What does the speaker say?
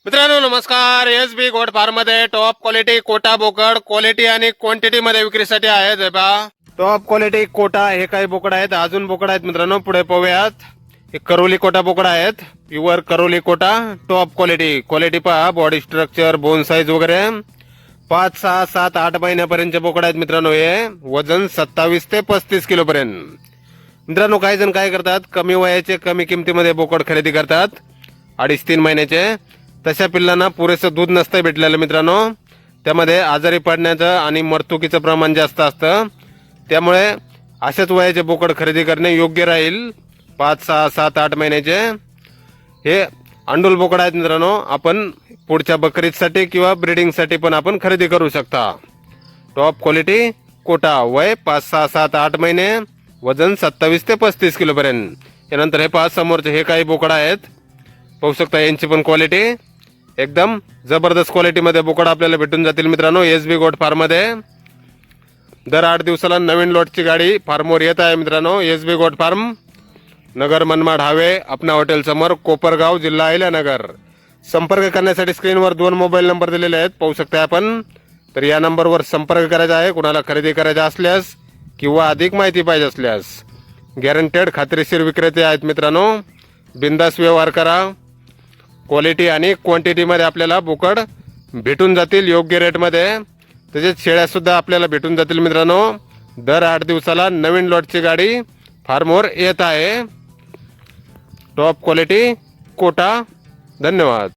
मित्रांनो नमस्कार. SB goat farm मध्ये टॉप क्वालिटी कोटा बोकड क्वालिटी आणि क्वांटिटी मध्ये विक्रीसाठी आहेत. हे पहा टॉप क्वालिटी कोटा हे काही बोकड आहेत. अजून बोकड आहेत मित्रांनो, पुढे पाहूयात. हे करोली कोटा बोकड आहेत. Pure Karauli Kota top quality पहा. बॉडी स्ट्रक्चर, बोन साईज वगैरे 5, 6, 7, 8 महिन्यापर्यंतचे बोकड आहेत मित्रांनो. हे वजन 27 ते 35 किलो पर्यंत. मित्रांनो काही जण काय करतात, कमी वयाचे कमी किमतीमध्ये बोकड खरेदी करतात. 2.5-3 महिन्याचे तशा पिल्लांना पुरेसं दूध नसतं भेटलेलं मित्रांनो. त्यामध्ये आजारी पडण्याचं आणि मरतुकीचं प्रमाण जास्त असतं. त्यामुळे अशाच वयाचे बोकड खरेदी करणे योग्य राहील. 5, 6, 7, 8 महिन्याचे हे अंडूल बोकड आहेत मित्रांनो. आपण पुढच्या बकरीसाठी किंवा ब्रीडिंगसाठी पण आपण खरेदी करू शकता. टॉप क्वालिटी कोटा, वय 5, 6, 7, 8 महिने, वजन 27 ते 35 किलो पर्यंत. यानंतर हे 5 समोरचे हे काही बोकड आहेत. पाहू शकता यांची पण क्वालिटी एकदम जबरदस्त क्वालिटीमध्ये बोकड आपल्याला भेटून जातील मित्रांनो. SB गोट फार्म मध्ये दर 8 दिवसाला नवीन लॉटची गाडी फार्मवर येत आहे मित्रांनो. SB goat farm, Nagar Manmad highway, अपना हॉटेल समोर, कोपरगाव, जिल्हा अहिल्यानगर. संपर्क करण्यासाठी स्क्रीनवर 2 मोबाईल नंबर दिलेले आहेत, पाहू शकता आपण. तर या नंबरवर संपर्क करायचा आहे कुणाला खरेदी करायचा असल्यास किंवा अधिक माहिती पाहिजे असल्यास. गॅरंटेड खात्रीशीर विक्रेते आहेत मित्रांनो. बिंदास व्यवहार करा. क्वालिटी आणि क्वांटिटीमध्ये आपल्याला बोकड भेटून जातील योग्य रेटमध्ये. तसेच शेळ्या सुद्धा आपल्याला भेटून जातील मित्रांनो. दर 8 दिवसाला नवीन लॉटची गाडी फार्मवर येत आहे. Top quality Kota. धन्यवाद.